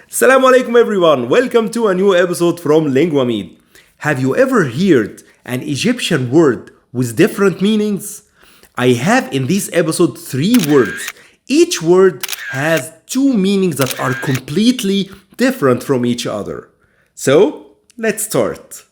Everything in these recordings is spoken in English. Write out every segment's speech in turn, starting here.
Assalamu alaikum everyone, welcome to a new episode from Linguamid. Have you ever heard an Egyptian word with different meanings? I have in this episode 3 words. Each word has 2 meanings that are completely different from each other. So, let's start.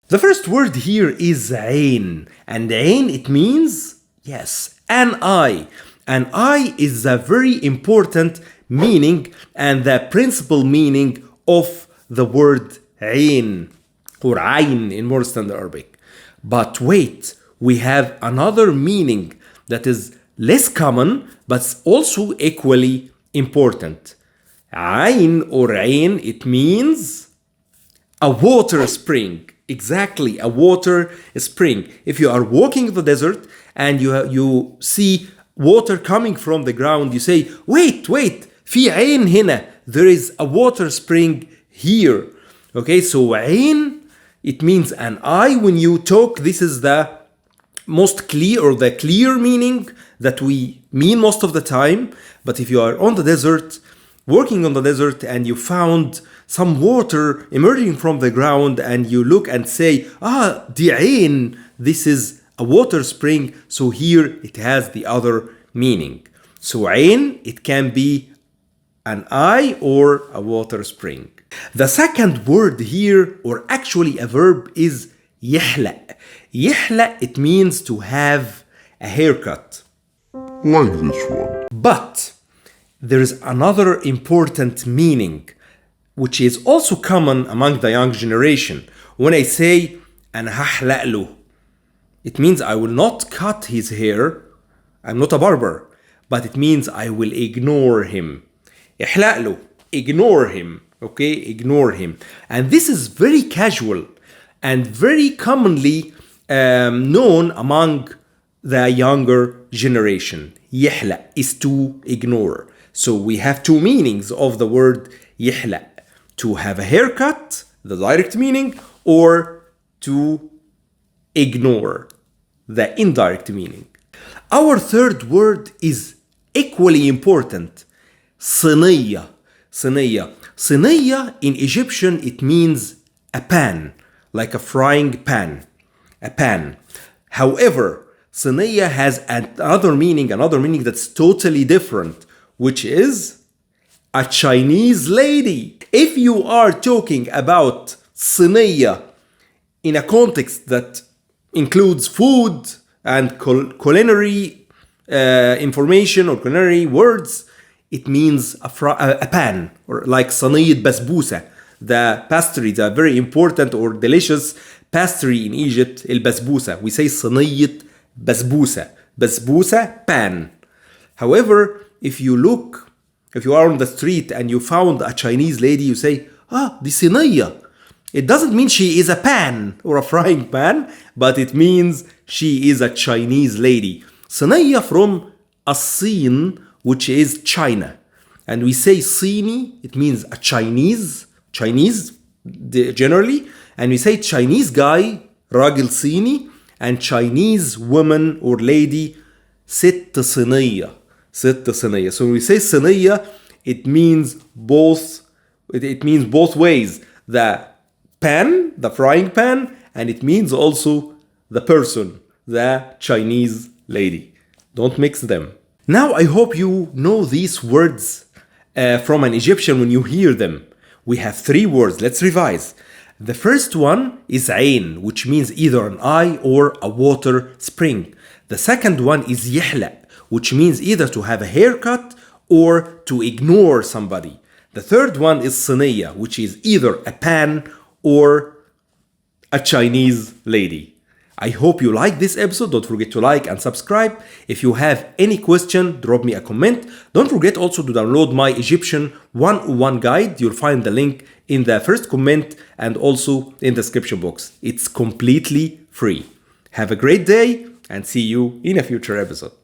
The first word here is ain, and ain it means, yes, an eye. An eye is a very important meaning and the principal meaning of the word ain or ayn in more standard Arabic. But wait, we have another meaning that is less common but also equally important. Ayn or ain, it means a water spring. Exactly, a water spring. If you are walking in the desert and you see water coming from the ground, you say, wait, في عين هنا. There is a water spring here. Okay, so عين, it means an eye. When you talk, this is the most clear or the clear meaning that we mean most of the time. But if you are on the desert, working on the desert, and you found some water emerging from the ground, and you look and say, دي عين, this is a water spring, so here it has the other meaning. So عين, it can be an eye or a water spring. The second word here, or actually a verb, is يحلق. يحلق, it means to have a haircut. Like this one. But there is another important meaning, which is also common among the young generation. When I say أنا هحلق له, it means I will not cut his hair. I'm not a barber, but it means I will ignore him. احلق له, ignore him. Okay, ignore him. And this is very casual and very commonly known among the younger generation. يحلق is to ignore. So we have 2 meanings of the word يحلق. To have a haircut, the direct meaning, or to ignore, the indirect meaning. Our third word is equally important. صينية. صينية. صينية in Egyptian it means a pan, like a frying pan. A pan. However, صينية has another meaning that's totally different, which is a Chinese lady. If you are talking about صينية in a context that includes food and culinary information or culinary words, it means a pan, or like صينية بسبوسة, the pastry, the very important or delicious pastry in Egypt, البسبوسة. We say صينية بسبوسة. بسبوسة, pan. However, if you are on the street and you found a Chinese lady, you say, دي صينية. It doesn't mean she is a pan or a frying pan, but it means she is a Chinese lady. صينية from الصين, which is China. And we say صيني, it means a Chinese generally. And we say Chinese guy, راجل صيني, and Chinese woman or lady, ست صينية. ست صينية. So when we say صينية, it means both ways. The pan, the frying pan, and it means also the person, the Chinese lady. Don't mix them. Now I hope you know these words from an Egyptian when you hear them. We have 3 words. Let's revise. The first one is عين, which means either an eye or a water spring. The second one is يحلق, which means either to have a haircut or to ignore somebody. The third one is صينية, which is either a pan or a Chinese lady. I hope you like this episode. Don't forget to like and subscribe. If you have any question, drop me a comment. Don't forget also to download my Egyptian 101 guide. You'll find the link in the first comment and also in the description box. It's completely free. Have a great day and see you in a future episode.